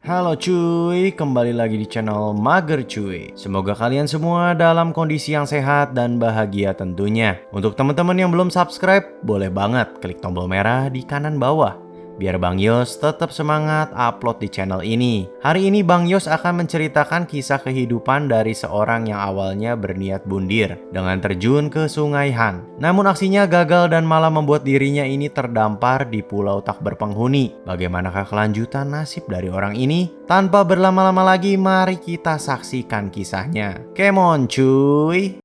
Halo cuy, kembali lagi di channel Mager Cuy. Semoga kalian semua dalam kondisi yang sehat dan bahagia tentunya. Untuk teman-teman yang belum subscribe, boleh banget klik tombol merah di kanan bawah. Biar Bang Yos tetap semangat upload di channel ini. Hari ini Bang Yos akan menceritakan kisah kehidupan dari seorang yang awalnya berniat bundir dengan terjun ke Sungai Han. Namun aksinya gagal dan malah membuat dirinya ini terdampar di pulau tak berpenghuni. Bagaimanakah kelanjutan nasib dari orang ini? Tanpa berlama-lama lagi, mari kita saksikan kisahnya. Come on cuy!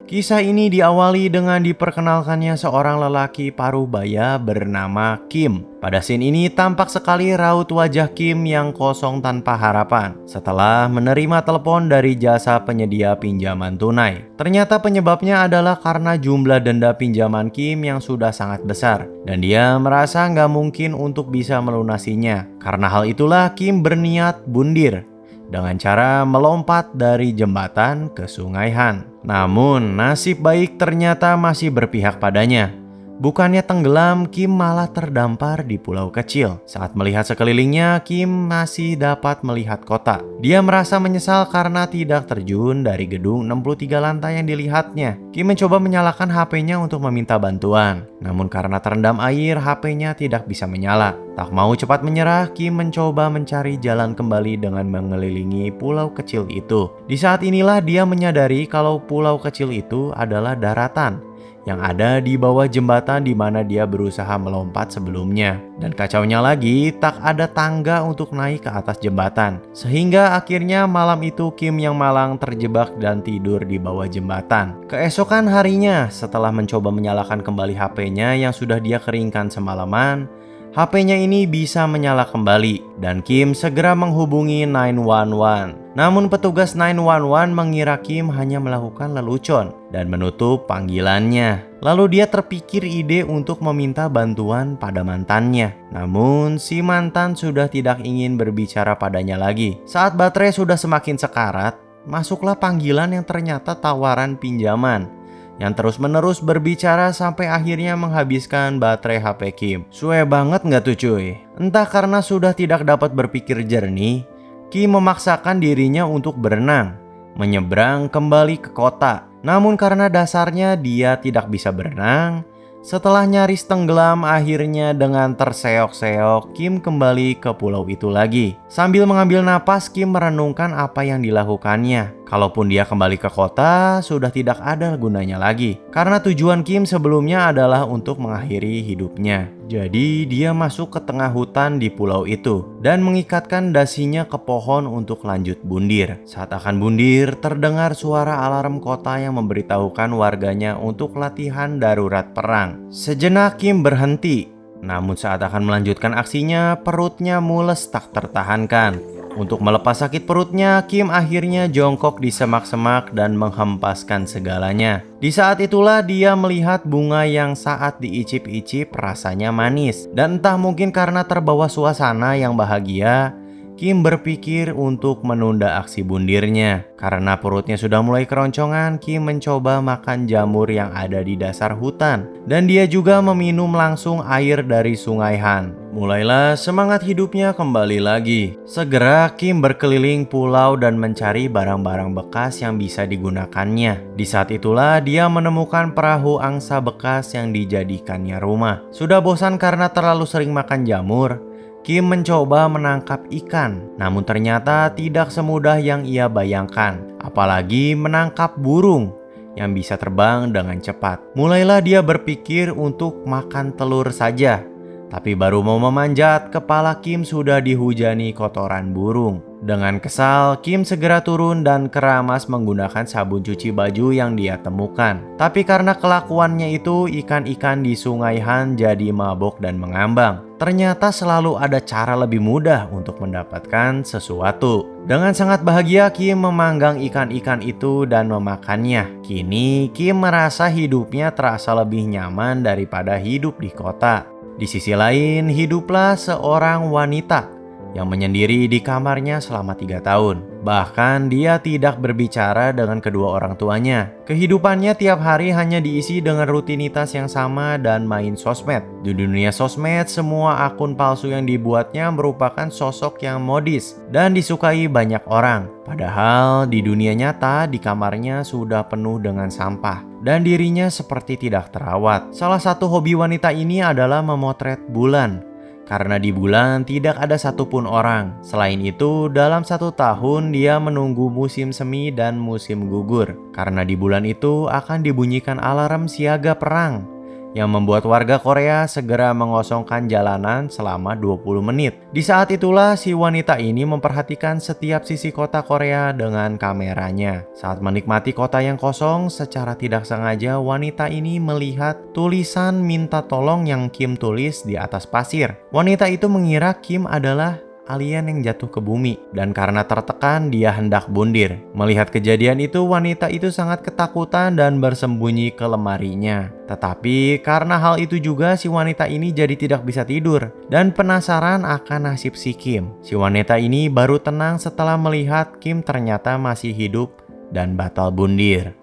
Kisah ini diawali dengan diperkenalkannya seorang lelaki paruh baya bernama Kim. Pada scene ini tampak sekali raut wajah Kim yang kosong tanpa harapan setelah menerima telepon dari jasa penyedia pinjaman tunai. Ternyata penyebabnya adalah karena jumlah denda pinjaman Kim yang sudah sangat besar dan dia merasa nggak mungkin untuk bisa melunasinya. Karena hal itulah Kim berniat bundir dengan cara melompat dari jembatan ke Sungai Han. Namun nasib baik ternyata masih berpihak padanya. Bukannya tenggelam, Kim malah terdampar di pulau kecil. Saat melihat sekelilingnya, Kim masih dapat melihat kota. Dia merasa menyesal karena tidak terjun dari gedung 63 lantai yang dilihatnya. Kim mencoba menyalakan HP-nya untuk meminta bantuan. Namun karena terendam air, HP-nya tidak bisa menyala. Tak mau cepat menyerah, Kim mencoba mencari jalan kembali dengan mengelilingi pulau kecil itu. Di saat inilah dia menyadari kalau pulau kecil itu adalah daratan yang ada di bawah jembatan di mana dia berusaha melompat sebelumnya. Dan kacaunya lagi, tak ada tangga untuk naik ke atas jembatan. Sehingga akhirnya malam itu Kim yang malang terjebak dan tidur di bawah jembatan. Keesokan harinya, setelah mencoba menyalakan kembali HP-nya yang sudah dia keringkan semalaman, HP-nya ini bisa menyala kembali dan Kim segera menghubungi 911. Namun petugas 911 mengira Kim hanya melakukan lelucon dan menutup panggilannya. Lalu dia terpikir ide untuk meminta bantuan pada mantannya. Namun si mantan sudah tidak ingin berbicara padanya lagi. Saat baterai sudah semakin sekarat, masuklah panggilan yang ternyata tawaran pinjaman yang terus-menerus berbicara sampai akhirnya menghabiskan baterai HP Kim. Suwe banget nggak tuh cuy? Entah karena sudah tidak dapat berpikir jernih, Kim memaksakan dirinya untuk berenang, menyeberang kembali ke kota. Namun karena dasarnya dia tidak bisa berenang, setelah nyaris tenggelam, akhirnya dengan terseok-seok Kim kembali ke pulau itu lagi. Sambil mengambil napas, Kim merenungkan apa yang dilakukannya. Kalaupun dia kembali ke kota, sudah tidak ada gunanya lagi. Karena tujuan Kim sebelumnya adalah untuk mengakhiri hidupnya. Jadi dia masuk ke tengah hutan di pulau itu dan mengikatkan dasinya ke pohon untuk lanjut bundir. Saat akan bundir, terdengar suara alarm kota yang memberitahukan warganya untuk latihan darurat perang. Sejenak Kim berhenti, namun saat akan melanjutkan aksinya, perutnya mules tak tertahankan. Untuk melepas sakit perutnya, Kim akhirnya jongkok di semak-semak dan menghempaskan segalanya. Di saat itulah dia melihat bunga yang saat diicip-icip rasanya manis. Dan entah mungkin karena terbawa suasana yang bahagia, Kim berpikir untuk menunda aksi bundirnya. Karena perutnya sudah mulai keroncongan, Kim mencoba makan jamur yang ada di dasar hutan. Dan dia juga meminum langsung air dari Sungai Han. Mulailah semangat hidupnya kembali lagi. Segera Kim berkeliling pulau dan mencari barang-barang bekas yang bisa digunakannya. Di saat itulah dia menemukan perahu angsa bekas yang dijadikannya rumah. Sudah bosan karena terlalu sering makan jamur, Kim mencoba menangkap ikan, namun ternyata tidak semudah yang ia bayangkan. Apalagi menangkap burung yang bisa terbang dengan cepat. Mulailah dia berpikir untuk makan telur saja. Tapi baru mau memanjat, kepala Kim sudah dihujani kotoran burung. Dengan kesal, Kim segera turun dan keramas menggunakan sabun cuci baju yang dia temukan. Tapi karena kelakuannya itu, ikan-ikan di Sungai Han jadi mabok dan mengambang. Ternyata selalu ada cara lebih mudah untuk mendapatkan sesuatu. Dengan sangat bahagia, Kim memanggang ikan-ikan itu dan memakannya. Kini, Kim merasa hidupnya terasa lebih nyaman daripada hidup di kota. Di sisi lain, hiduplah seorang wanita yang menyendiri di kamarnya selama 3 tahun. Bahkan dia tidak berbicara dengan kedua orang tuanya. Kehidupannya tiap hari hanya diisi dengan rutinitas yang sama dan main sosmed. Di dunia sosmed, semua akun palsu yang dibuatnya merupakan sosok yang modis dan disukai banyak orang. Padahal di dunia nyata, di kamarnya sudah penuh dengan sampah dan dirinya seperti tidak terawat. Salah satu hobi wanita ini adalah memotret bulan. Karena di bulan tidak ada satupun orang. Selain itu, dalam 1 tahun dia menunggu musim semi dan musim gugur. Karena di bulan itu akan dibunyikan alarm siaga perang yang membuat warga Korea segera mengosongkan jalanan selama 20 menit. Di saat itulah si wanita ini memperhatikan setiap sisi kota Korea dengan kameranya. Saat menikmati kota yang kosong, secara tidak sengaja wanita ini melihat tulisan minta tolong yang Kim tulis di atas pasir. Wanita itu mengira Kim adalah alien yang jatuh ke bumi, dan karena tertekan dia hendak bundir. Melihat kejadian itu, wanita itu sangat ketakutan dan bersembunyi ke lemarinya. Tetapi karena hal itu juga si wanita ini jadi tidak bisa tidur dan penasaran akan nasib si Kim. Si wanita ini baru tenang setelah melihat Kim ternyata masih hidup dan batal bundir.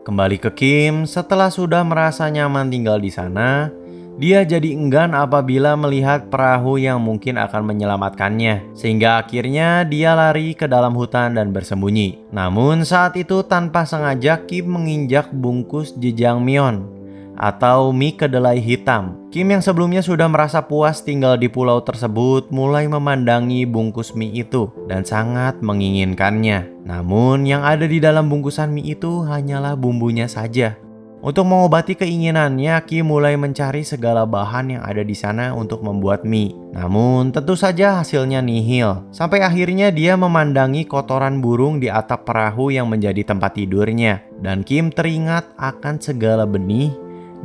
Kembali ke Kim, setelah sudah merasa nyaman tinggal di sana, dia jadi enggan apabila melihat perahu yang mungkin akan menyelamatkannya, sehingga akhirnya dia lari ke dalam hutan dan bersembunyi. Namun saat itu tanpa sengaja Kim menginjak bungkus jjajangmyeon atau mie kedelai hitam. Kim yang sebelumnya sudah merasa puas tinggal di pulau tersebut mulai memandangi bungkus mie itu dan sangat menginginkannya. Namun yang ada di dalam bungkusan mie itu hanyalah bumbunya saja. Untuk mengobati keinginannya, Kim mulai mencari segala bahan yang ada di sana untuk membuat mie. Namun tentu saja hasilnya nihil. Sampai akhirnya dia memandangi kotoran burung di atap perahu yang menjadi tempat tidurnya. Dan Kim teringat akan segala benih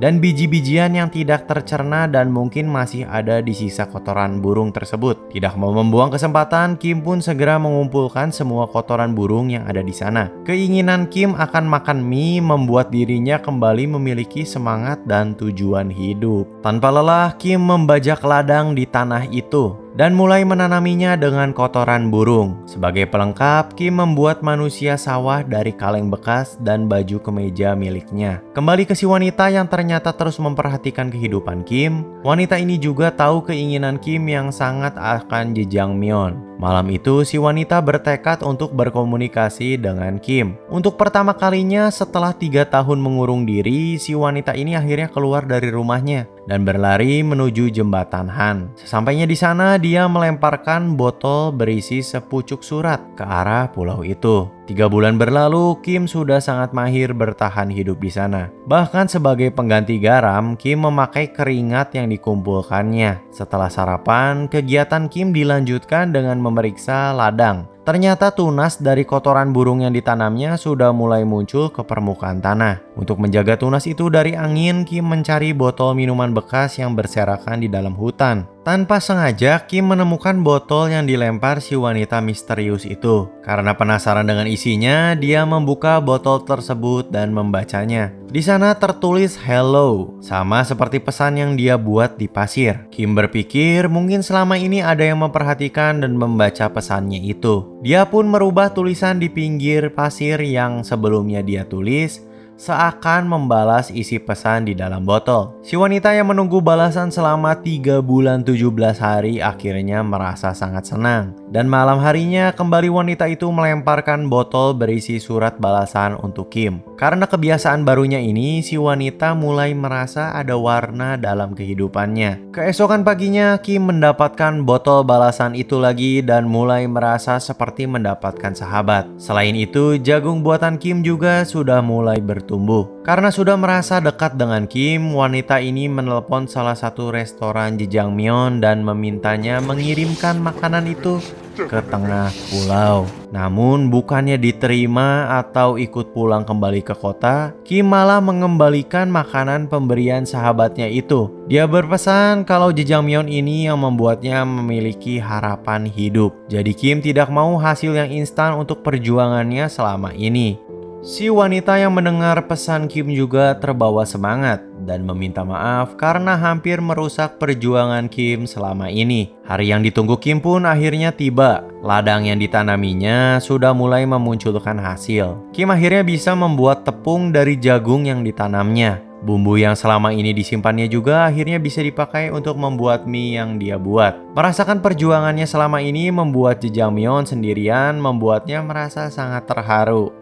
dan biji-bijian yang tidak tercerna dan mungkin masih ada di sisa kotoran burung tersebut. Tidak mau membuang kesempatan, Kim pun segera mengumpulkan semua kotoran burung yang ada di sana. Keinginan Kim akan makan mie membuat dirinya kembali memiliki semangat dan tujuan hidup. Tanpa lelah, Kim membajak ladang di tanah itu dan mulai menanaminya dengan kotoran burung. Sebagai pelengkap, Kim membuat manusia sawah dari kaleng bekas dan baju kemeja miliknya. Kembali ke si wanita yang ternyata terus memperhatikan kehidupan Kim, wanita ini juga tahu keinginan Kim yang sangat akan jjajangmyeon. Malam itu si wanita bertekad untuk berkomunikasi dengan Kim. Untuk pertama kalinya setelah 3 tahun mengurung diri, si wanita ini akhirnya keluar dari rumahnya dan berlari menuju jembatan Han. Sesampainya di sana, dia melemparkan botol berisi sepucuk surat ke arah pulau itu. 3 bulan berlalu, Kim sudah sangat mahir bertahan hidup di sana. Bahkan sebagai pengganti garam, Kim memakai keringat yang dikumpulkannya. Setelah sarapan, kegiatan Kim dilanjutkan dengan memeriksa ladang. Ternyata tunas dari kotoran burung yang ditanamnya sudah mulai muncul ke permukaan tanah. Untuk menjaga tunas itu dari angin, Kim mencari botol minuman bekas yang berserakan di dalam hutan. Tanpa sengaja, Kim menemukan botol yang dilempar si wanita misterius itu. Karena penasaran dengan isinya, dia membuka botol tersebut dan membacanya. Di sana tertulis hello, sama seperti pesan yang dia buat di pasir. Kim berpikir mungkin selama ini ada yang memperhatikan dan membaca pesannya itu. Dia pun merubah tulisan di pinggir pasir yang sebelumnya dia tulis, seakan membalas isi pesan di dalam botol. Si wanita yang menunggu balasan selama 3 bulan 17 hari akhirnya merasa sangat senang. Dan malam harinya kembali wanita itu melemparkan botol berisi surat balasan untuk Kim. Karena kebiasaan barunya ini, si wanita mulai merasa ada warna dalam kehidupannya. Keesokan paginya, Kim mendapatkan botol balasan itu lagi dan mulai merasa seperti mendapatkan sahabat. Selain itu, jagung buatan Kim juga sudah mulai bertumbuh. Karena sudah merasa dekat dengan Kim, wanita ini menelpon salah satu restoran jjajangmyeon dan memintanya mengirimkan makanan itu ke tengah pulau. Namun bukannya diterima atau ikut pulang kembali ke kota, Kim malah mengembalikan makanan pemberian sahabatnya itu. Dia berpesan kalau jjajangmyeon ini yang membuatnya memiliki harapan hidup. Jadi Kim tidak mau hasil yang instan untuk perjuangannya selama ini. Si wanita yang mendengar pesan Kim juga terbawa semangat dan meminta maaf karena hampir merusak perjuangan Kim selama ini. Hari yang ditunggu Kim pun akhirnya tiba. Ladang yang ditanaminya sudah mulai memunculkan hasil. Kim akhirnya bisa membuat tepung dari jagung yang ditanamnya. Bumbu yang selama ini disimpannya juga akhirnya bisa dipakai untuk membuat mie yang dia buat. Merasakan perjuangannya selama ini membuat Jjamyeon sendirian membuatnya merasa sangat terharu.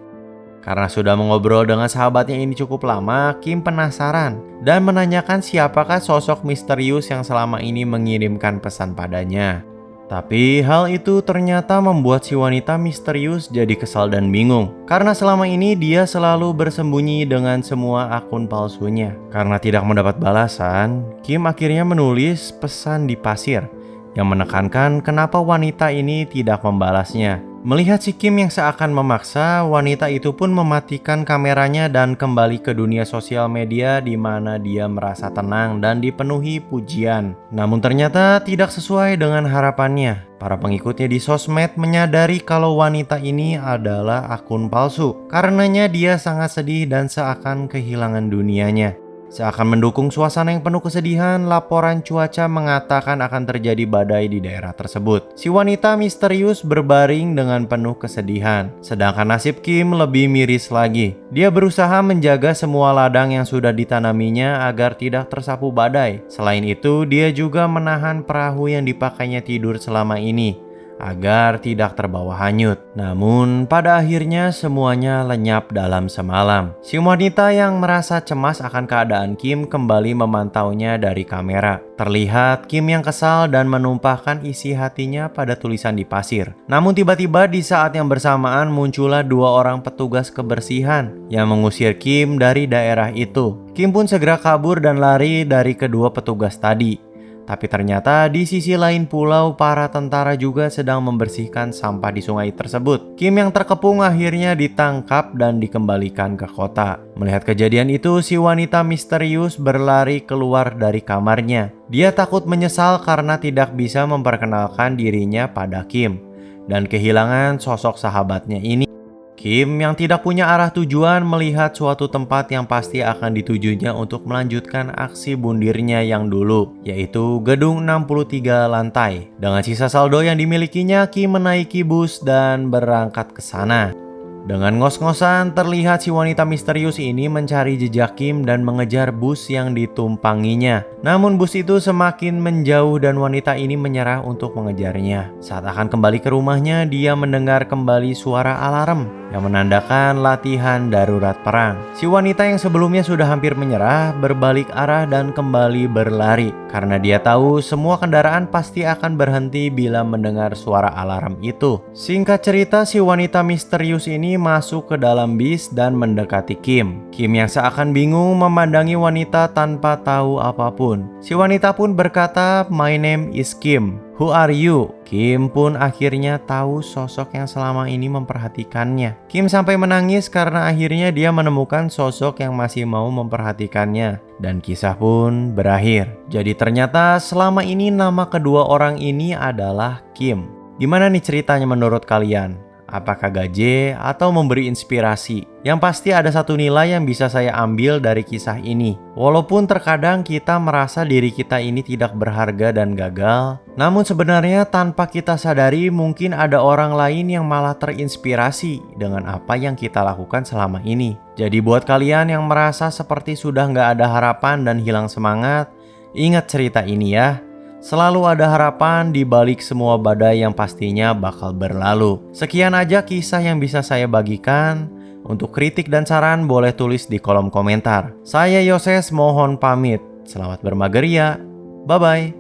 Karena sudah mengobrol dengan sahabatnya ini cukup lama, Kim penasaran dan menanyakan siapakah sosok misterius yang selama ini mengirimkan pesan padanya. Tapi hal itu ternyata membuat si wanita misterius jadi kesal dan bingung. Karena selama ini dia selalu bersembunyi dengan semua akun palsunya. Karena tidak mendapat balasan, Kim akhirnya menulis pesan di pasir yang menekankan kenapa wanita ini tidak membalasnya. Melihat si Kim yang seakan memaksa, wanita itu pun mematikan kameranya dan kembali ke dunia sosial media di mana dia merasa tenang dan dipenuhi pujian. Namun ternyata tidak sesuai dengan harapannya. Para pengikutnya di sosmed menyadari kalau wanita ini adalah akun palsu. Karenanya dia sangat sedih dan seakan kehilangan dunianya. Seakan mendukung suasana yang penuh kesedihan, laporan cuaca mengatakan akan terjadi badai di daerah tersebut. Si wanita misterius berbaring dengan penuh kesedihan. Sedangkan nasib Kim lebih miris lagi. Dia berusaha menjaga semua ladang yang sudah ditanaminya agar tidak tersapu badai. Selain itu, dia juga menahan perahu yang dipakainya tidur selama ini agar tidak terbawa hanyut. Namun pada akhirnya semuanya lenyap dalam semalam. Si wanita yang merasa cemas akan keadaan Kim kembali memantaunya dari kamera. Terlihat Kim yang kesal dan menumpahkan isi hatinya pada tulisan di pasir. Namun tiba-tiba di saat yang bersamaan muncullah 2 orang petugas kebersihan yang mengusir Kim dari daerah itu. Kim pun segera kabur dan lari dari kedua petugas tadi. Tapi ternyata di sisi lain pulau para tentara juga sedang membersihkan sampah di sungai tersebut. Kim yang terkepung akhirnya ditangkap dan dikembalikan ke kota. Melihat kejadian itu, si wanita misterius berlari keluar dari kamarnya. Dia takut menyesal karena tidak bisa memperkenalkan dirinya pada Kim dan kehilangan sosok sahabatnya ini. Kim yang tidak punya arah tujuan melihat suatu tempat yang pasti akan ditujunya untuk melanjutkan aksi bundirnya yang dulu, yaitu gedung 63 lantai. Dengan sisa saldo yang dimilikinya, Kim menaiki bus dan berangkat ke sana. Dengan ngos-ngosan terlihat si wanita misterius ini mencari jejak Kim dan mengejar bus yang ditumpanginya. Namun bus itu semakin menjauh dan wanita ini menyerah untuk mengejarnya. Saat akan kembali ke rumahnya, dia mendengar kembali suara alarm yang menandakan latihan darurat perang. Si wanita yang sebelumnya sudah hampir menyerah berbalik arah dan kembali berlari karena dia tahu semua kendaraan pasti akan berhenti bila mendengar suara alarm itu. Singkat cerita, si wanita misterius ini masuk ke dalam bis dan mendekati Kim. Kim yang seakan bingung memandangi wanita tanpa tahu apapun. Si wanita pun berkata, "My name is Kim. Who are you?" Kim pun akhirnya tahu sosok yang selama ini memperhatikannya. Kim sampai menangis karena akhirnya dia menemukan sosok yang masih mau memperhatikannya. Dan kisah pun berakhir. Jadi ternyata selama ini nama kedua orang ini adalah Kim. Gimana nih ceritanya menurut kalian? Apakah gaje atau memberi inspirasi? Yang pasti ada satu nilai yang bisa saya ambil dari kisah ini. Walaupun terkadang kita merasa diri kita ini tidak berharga dan gagal, namun sebenarnya tanpa kita sadari mungkin ada orang lain yang malah terinspirasi dengan apa yang kita lakukan selama ini. Jadi buat kalian yang merasa seperti sudah nggak ada harapan dan hilang semangat, ingat cerita ini ya. Selalu ada harapan di balik semua badai yang pastinya bakal berlalu. Sekian aja kisah yang bisa saya bagikan. Untuk kritik dan saran boleh tulis di kolom komentar. Saya Yoses mohon pamit. Selamat bermageria. Bye-bye.